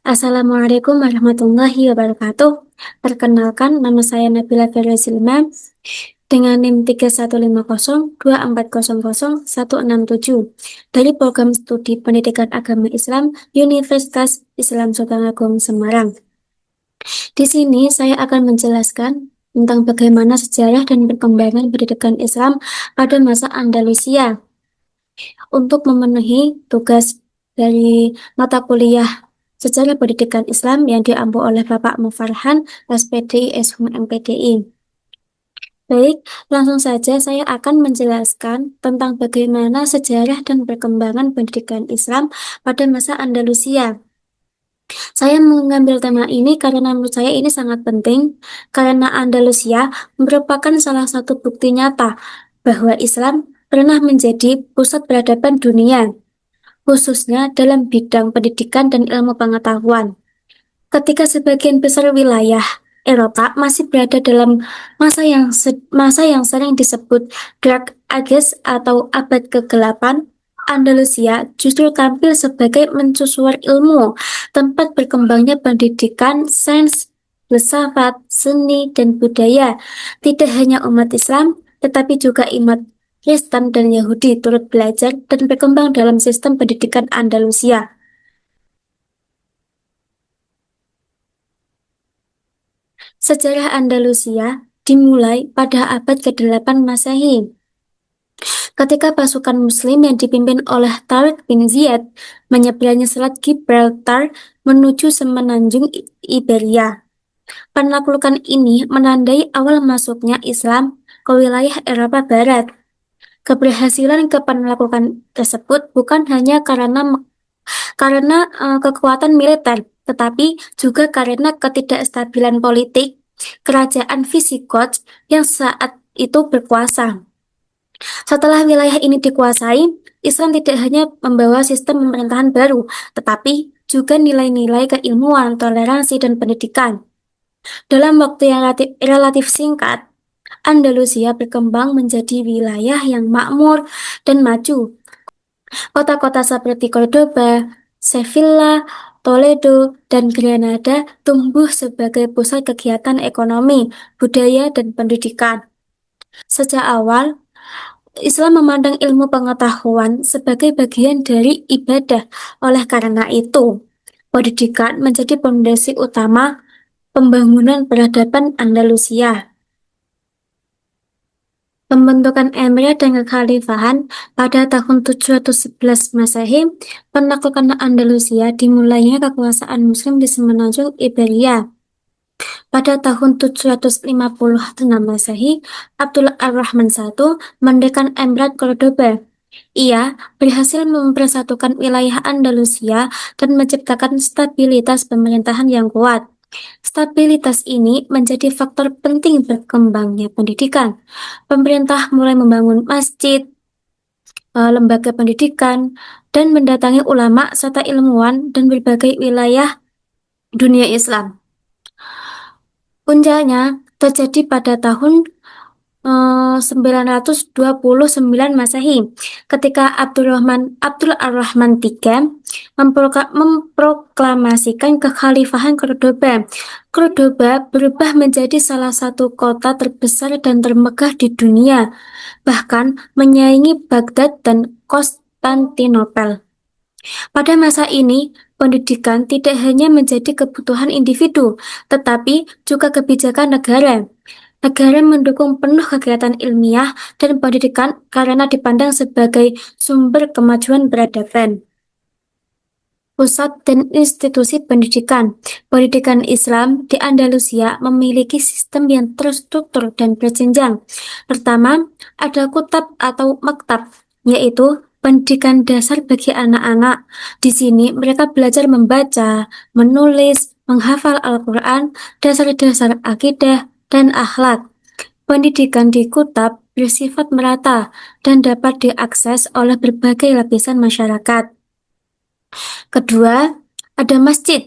Assalamualaikum warahmatullahi wabarakatuh. Perkenalkan, nama saya Nabila Vera Zilma dengan NIM 31502400167 dari Program Studi Pendidikan Agama Islam Universitas Islam Sultan Agung Semarang. Di sini saya akan menjelaskan tentang bagaimana sejarah dan perkembangan pendidikan Islam pada masa Andalusia. Untuk memenuhi tugas dari mata kuliah Sejarah Pendidikan Islam yang diampu oleh Bapak Mufarhan, SPDI, SHUM MPDI. Baik, langsung saja saya akan menjelaskan tentang bagaimana sejarah dan perkembangan pendidikan Islam pada masa Andalusia. Saya mengambil tema ini karena menurut saya ini sangat penting, karena Andalusia merupakan salah satu bukti nyata bahwa Islam pernah menjadi pusat peradaban dunia, khususnya dalam bidang pendidikan dan ilmu pengetahuan. Ketika sebagian besar wilayah Eropa masih berada dalam masa yang sering disebut Dark Ages atau abad kegelapan, Andalusia justru tampil sebagai mencusuar ilmu, tempat berkembangnya pendidikan, sains, filsafat, seni, dan budaya. Tidak hanya umat Islam, tetapi juga umat Kristen dan Yahudi turut belajar dan berkembang dalam sistem pendidikan Andalusia. Sejarah Andalusia dimulai pada abad ke-8 Masehi, ketika pasukan Muslim yang dipimpin oleh Tariq bin Ziyad menyeberangi Selat Gibraltar menuju semenanjung Iberia. Penaklukan ini menandai awal masuknya Islam ke wilayah Eropa Barat. Keberhasilan penaklukan tersebut bukan hanya karena kekuatan militer, tetapi juga karena ketidakstabilan politik kerajaan Visigoth yang saat itu berkuasa. Setelah wilayah ini dikuasai, Islam tidak hanya membawa sistem pemerintahan baru, tetapi juga nilai-nilai keilmuan, toleransi, dan pendidikan. Dalam waktu yang relatif singkat, Andalusia berkembang menjadi wilayah yang makmur dan maju. Kota-kota seperti Cordoba, Sevilla, Toledo, dan Granada tumbuh sebagai pusat kegiatan ekonomi, budaya, dan pendidikan. Sejak awal, Islam memandang ilmu pengetahuan sebagai bagian dari ibadah. Oleh karena itu, pendidikan menjadi fondasi utama pembangunan peradaban Andalusia. Pembentukan Emirat dan Kekhalifahan pada tahun 711 Masehi, penaklukan Andalusia dimulainya kekuasaan Muslim di semenanjung Iberia. Pada tahun 756 Masehi, Abdullah Ar-Rahman I mendirikan Emirat Cordoba. Ia berhasil mempersatukan wilayah Andalusia dan menciptakan stabilitas pemerintahan yang kuat. Stabilitas ini menjadi faktor penting berkembangnya pendidikan. Pemerintah mulai membangun masjid, lembaga pendidikan, dan mendatangi ulama serta ilmuwan dan berbagai wilayah dunia Islam. Puncaknya terjadi pada tahun 929 Masehi, ketika Abdul Ar-Rahman III memproklamasikan kekhalifahan Cordoba. Cordoba berubah menjadi salah satu kota terbesar dan termegah di dunia, bahkan menyaingi Baghdad dan Konstantinopel. Pada masa ini, pendidikan tidak hanya menjadi kebutuhan individu, tetapi juga kebijakan negara. Negara mendukung penuh kegiatan ilmiah dan pendidikan karena dipandang sebagai sumber kemajuan peradaban. Pusat dan institusi pendidikan. Pendidikan Islam di Andalusia memiliki sistem yang terstruktur dan berjenjang. Pertama, ada kutab atau maktab, yaitu pendidikan dasar bagi anak-anak. Di sini mereka belajar membaca, menulis, menghafal Al-Quran, dasar-dasar akidah, dan akhlak. Pendidikan di kutab bersifat merata dan dapat diakses oleh berbagai lapisan masyarakat. Kedua, ada masjid.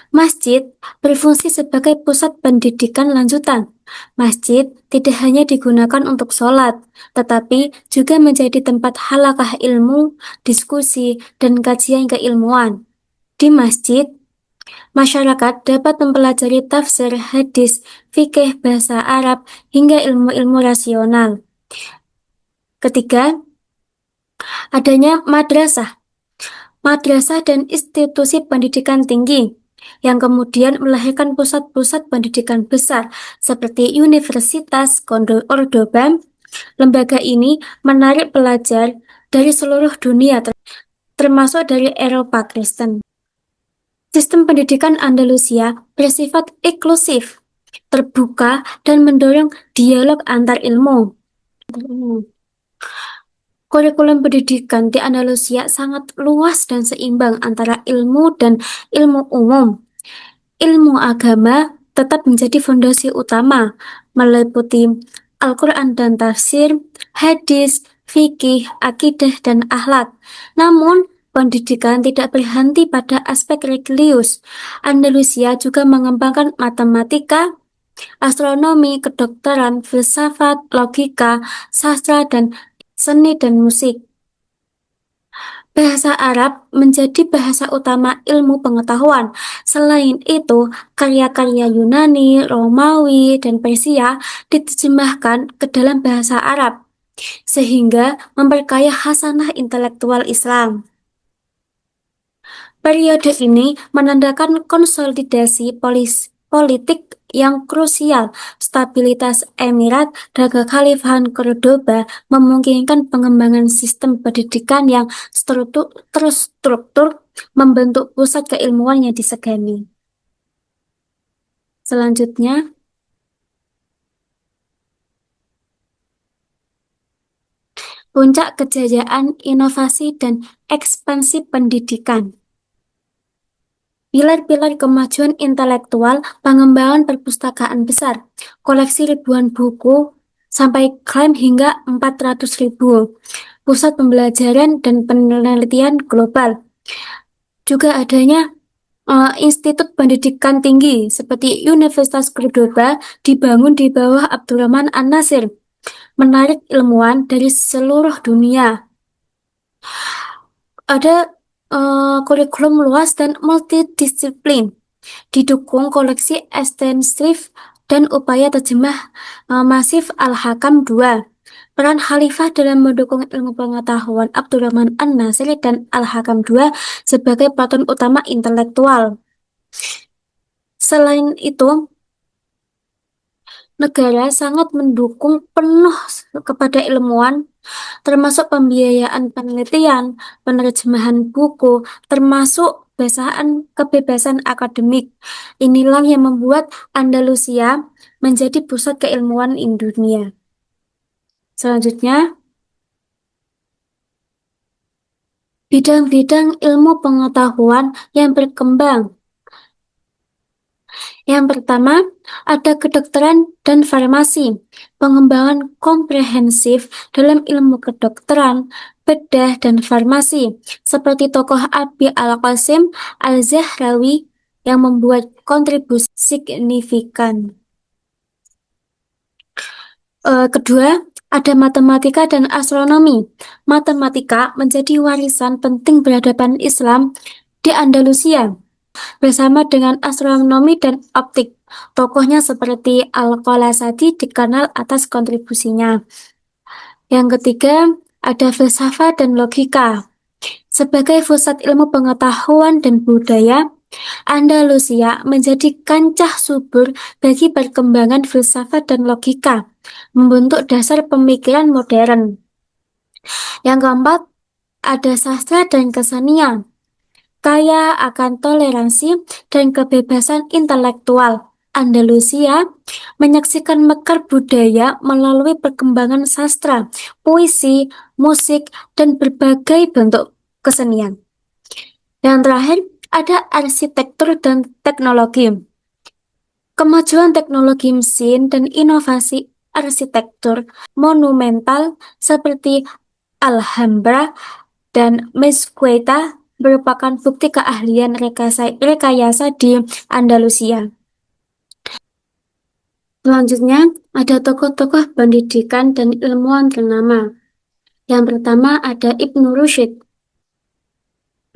Masjid berfungsi sebagai pusat pendidikan lanjutan. Masjid tidak hanya digunakan untuk sholat, tetapi juga menjadi tempat halaqah ilmu, diskusi, dan kajian keilmuan. Di masjid, Masyarakat dapat mempelajari tafsir, hadis, fikih, bahasa Arab, hingga ilmu-ilmu rasional. Ketiga, adanya madrasah. Madrasah dan institusi pendidikan tinggi yang kemudian melahirkan pusat-pusat pendidikan besar seperti Universitas Cordoba. Lembaga ini menarik pelajar dari seluruh dunia, termasuk dari Eropa Kristen. Sistem pendidikan Andalusia bersifat inklusif, terbuka, dan mendorong dialog antar ilmu. Kurikulum pendidikan di Andalusia sangat luas dan seimbang antara ilmu dan ilmu umum. Ilmu agama tetap menjadi fondasi utama, meliputi Al-Quran dan tafsir, hadis, fikih, akidah, dan akhlak. Namun, pendidikan tidak berhenti pada aspek religius. Andalusia juga mengembangkan matematika, astronomi, kedokteran, filsafat, logika, sastra, dan seni dan musik. Bahasa Arab menjadi bahasa utama ilmu pengetahuan. Selain itu, karya-karya Yunani, Romawi, dan Persia diterjemahkan ke dalam bahasa Arab, sehingga memperkaya khasanah intelektual Islam. Periode ini menandakan konsolidasi politik yang krusial. Stabilitas Emirat dan Kekhalifahan Cordoba memungkinkan pengembangan sistem pendidikan yang terstruktur membentuk pusat keilmuan yang disegani. Selanjutnya, puncak kejayaan inovasi dan ekspansi pendidikan. Pilar-pilar kemajuan intelektual, pengembangan perpustakaan besar, koleksi ribuan buku, sampai klaim hingga 400.000, pusat pembelajaran dan penelitian global. Juga adanya institut pendidikan tinggi seperti Universitas Cordoba dibangun di bawah Abdurrahman An-Nasir, menarik ilmuwan dari seluruh dunia. Ada kurikulum luas dan multidisiplin, didukung koleksi ekstensif dan upaya terjemah masif Al-Hakam II. Peran Khalifah dalam mendukung ilmu pengetahuan Abdurrahman An-Nasir dan Al-Hakam II sebagai patron utama intelektual. Selain itu, negara sangat mendukung penuh kepada ilmuwan, termasuk pembiayaan penelitian, penerjemahan buku, termasuk kebebasan akademik. Inilah yang membuat Andalusia menjadi pusat keilmuan di dunia. Selanjutnya, bidang-bidang ilmu pengetahuan yang berkembang. Yang pertama, ada kedokteran dan farmasi, pengembangan komprehensif dalam ilmu kedokteran, bedah, dan farmasi, seperti tokoh Abi Al-Qasim Al-Zahrawi yang membuat kontribusi signifikan. Kedua, ada matematika dan astronomi. Matematika menjadi warisan penting peradaban Islam di Andalusia, bersama dengan astronomi dan optik. Tokohnya seperti Al-Qalasadi dikenal atas kontribusinya. Yang ketiga, ada filsafat dan logika. Sebagai pusat ilmu pengetahuan dan budaya, Andalusia menjadi kancah subur bagi perkembangan filsafat dan logika, membentuk dasar pemikiran modern. Yang keempat, ada sastra dan kesenian, kaya akan toleransi dan kebebasan intelektual. Andalusia menyaksikan mekar budaya melalui perkembangan sastra, puisi, musik, dan berbagai bentuk kesenian. Yang terakhir, ada arsitektur dan teknologi. Kemajuan teknologi mesin dan inovasi arsitektur monumental seperti Alhambra dan Mezquita merupakan bukti keahlian rekayasa di Andalusia. Selanjutnya, ada tokoh-tokoh pendidikan dan ilmuwan ternama. Yang pertama ada Ibnu Rushd.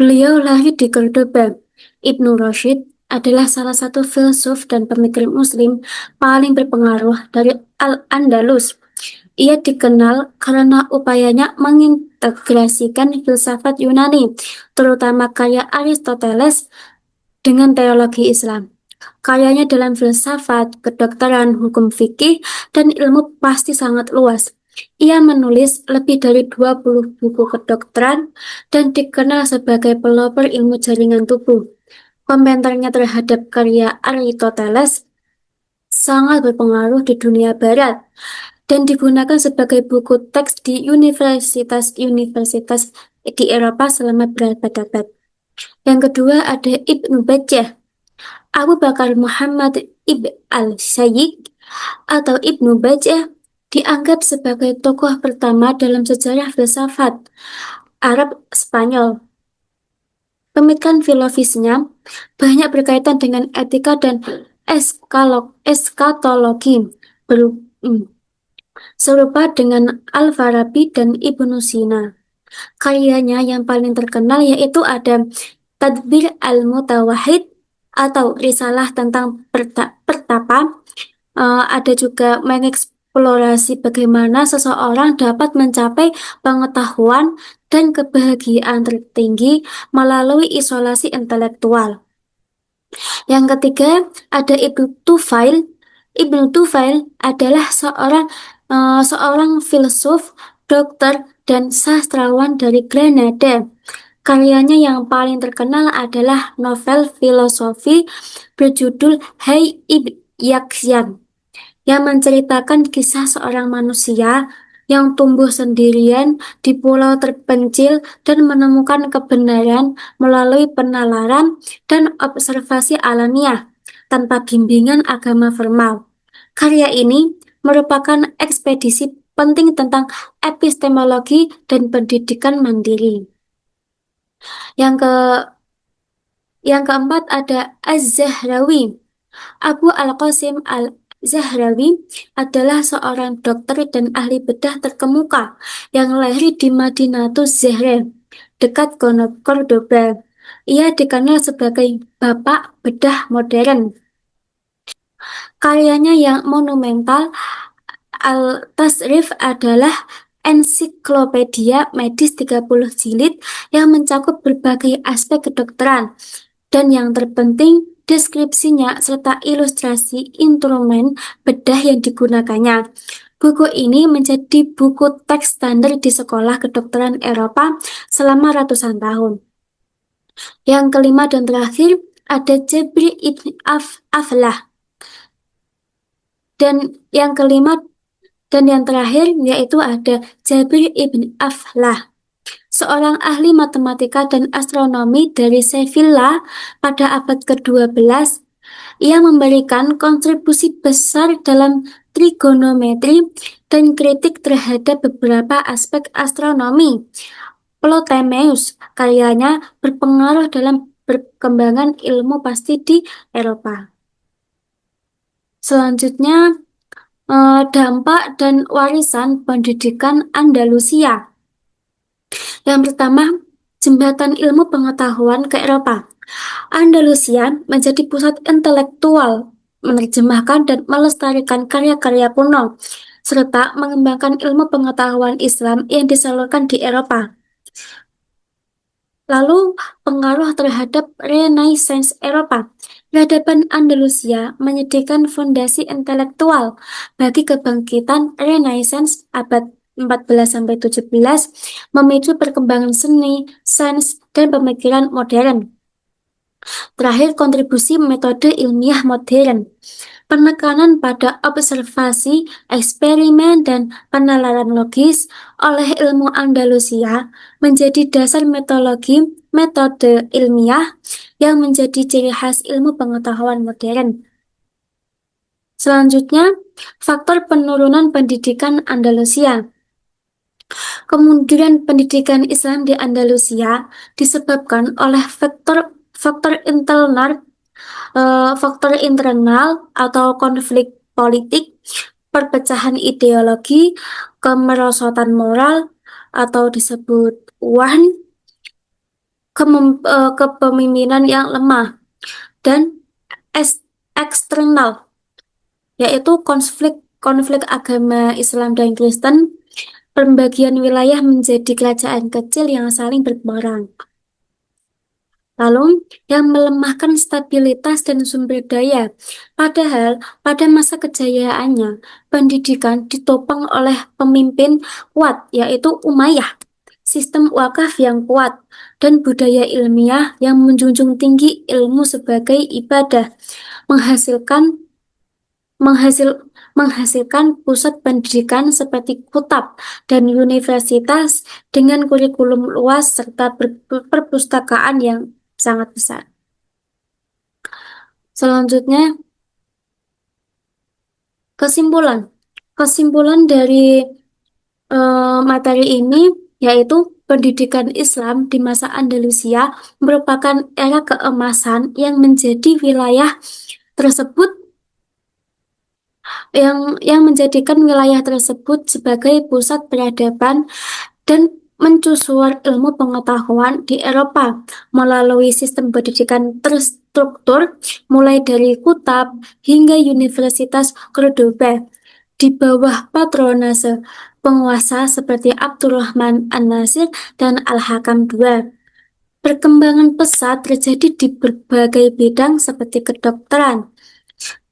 Beliau lahir di Cordoba. Ibnu Rushd adalah salah satu filsuf dan pemikir Muslim paling berpengaruh dari Al-Andalus. Ia dikenal karena upayanya mengintegrasikan filsafat Yunani, terutama karya Aristoteles, dengan teologi Islam. Karyanya dalam filsafat, kedokteran, hukum fikih, dan ilmu pasti sangat luas. Ia menulis lebih dari 20 buku kedokteran dan dikenal sebagai pelopor ilmu jaringan tubuh. Komentarnya terhadap karya Aristoteles sangat berpengaruh di dunia barat dan digunakan sebagai buku teks di universitas-universitas di Eropa selama berabad-abad. Yang kedua ada Ibnu Bajjah. Abu Bakar Muhammad Ibn al-Sayyid atau Ibnu Bajjah dianggap sebagai tokoh pertama dalam sejarah filsafat Arab Spanyol. Pemikiran filosofisnya banyak berkaitan dengan etika dan eskatologi, serupa dengan Al-Farabi dan Ibnu Sina. Karyanya yang paling terkenal yaitu ada Tadbir al-Mutawahhid atau risalah tentang pertapa. Ada juga mengeksplorasi bagaimana seseorang dapat mencapai pengetahuan dan kebahagiaan tertinggi melalui isolasi intelektual. Yang ketiga ada Ibnu Tufail. Ibnu Tufail adalah seorang filsuf, dokter, dan sastrawan dari Granada. Karyanya yang paling terkenal adalah novel filosofi berjudul Hai Ibn Yaksyan, yang menceritakan kisah seorang manusia yang tumbuh sendirian di pulau terpencil dan menemukan kebenaran melalui penalaran dan observasi alamiah tanpa bimbingan agama formal. Karya ini merupakan ekspedisi penting tentang epistemologi dan pendidikan mandiri. Yang ke yang keempat ada Az-Zahrawi. Abu Al-Qasim Al-Zahrawi adalah seorang dokter dan ahli bedah terkemuka yang lahir di Madinatus Zahra, dekat Cordoba. Ia dikenal sebagai Bapak Bedah Modern. Karyanya yang monumental, Al-Tasrif, adalah ensiklopedia medis 30 jilid yang mencakup berbagai aspek kedokteran. Dan yang terpenting, deskripsinya serta ilustrasi instrumen bedah yang digunakannya. Buku ini menjadi buku teks standar di sekolah kedokteran Eropa selama ratusan tahun. Yang kelima dan terakhir ada Jabri ibn Aflah. Dan yang kelima dan yang terakhir yaitu ada Jabir ibn Aflah, seorang ahli matematika dan astronomi dari Sevilla pada abad ke-12. Ia memberikan kontribusi besar dalam trigonometri dan kritik terhadap beberapa aspek astronomi. Ptolemeus, karyanya berpengaruh dalam perkembangan ilmu pasti di Eropa. Selanjutnya, dampak dan warisan pendidikan Andalusia. Yang pertama, jembatan ilmu pengetahuan ke Eropa. Andalusia menjadi pusat intelektual, menerjemahkan dan melestarikan karya-karya kuno, serta mengembangkan ilmu pengetahuan Islam yang disalurkan di Eropa. Lalu, pengaruh terhadap Renaissance Eropa. Peradaban Andalusia menyediakan fondasi intelektual bagi kebangkitan Renaissance abad 14-17, memicu perkembangan seni, sains, dan pemikiran modern. Terakhir, kontribusi metode ilmiah modern. Penekanan pada observasi, eksperimen, dan penalaran logis oleh ilmu Andalusia menjadi dasar metode ilmiah yang menjadi ciri khas ilmu pengetahuan modern. Selanjutnya, faktor penurunan pendidikan Andalusia. Kemunduran pendidikan Islam di Andalusia disebabkan oleh faktor internal atau konflik politik, perpecahan ideologi, kemerosotan moral atau disebut kepemimpinan yang lemah, dan eksternal, yaitu konflik agama Islam dan Kristen, pembagian wilayah menjadi kerajaan kecil yang saling berperang. Lalu, yang melemahkan stabilitas dan sumber daya. Padahal, pada masa kejayaannya, pendidikan ditopang oleh pemimpin kuat, yaitu Umayyah, sistem wakaf yang kuat, dan budaya ilmiah yang menjunjung tinggi ilmu sebagai ibadah, menghasilkan menghasilkan pusat pendidikan seperti kutab dan universitas dengan kurikulum luas serta perpustakaan yang sangat besar. Selanjutnya, kesimpulan dari materi ini yaitu pendidikan Islam di masa Andalusia merupakan era keemasan yang menjadi wilayah tersebut yang menjadikan wilayah tersebut sebagai pusat peradaban dan mencusuar ilmu pengetahuan di Eropa melalui sistem pendidikan terstruktur mulai dari kutab hingga Universitas Cordoba di bawah patronase penguasa seperti Abdurrahman An-Nasir dan Al-Hakam II. Perkembangan pesat terjadi di berbagai bidang seperti kedokteran,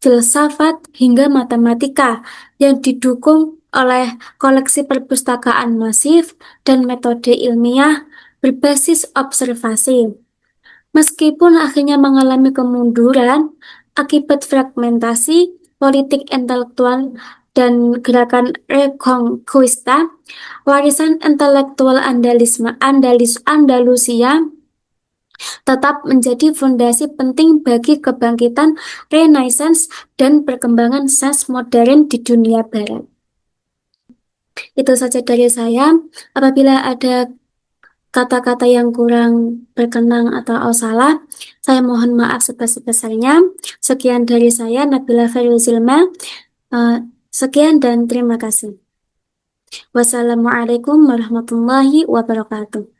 filsafat, hingga matematika yang didukung oleh koleksi perpustakaan masif dan metode ilmiah berbasis observasi. Meskipun akhirnya mengalami kemunduran akibat fragmentasi politik intelektual dan gerakan Reconquista, warisan intelektual Andalusia tetap menjadi fondasi penting bagi kebangkitan Renaissance dan perkembangan sains modern di dunia barat. Itu saja dari saya. Apabila ada kata-kata yang kurang berkenan atau salah, saya mohon maaf sebesar-besarnya. Sekian dari saya, Nabila Feruzilma. Sekian dan terima kasih. Wassalamualaikum warahmatullahi wabarakatuh.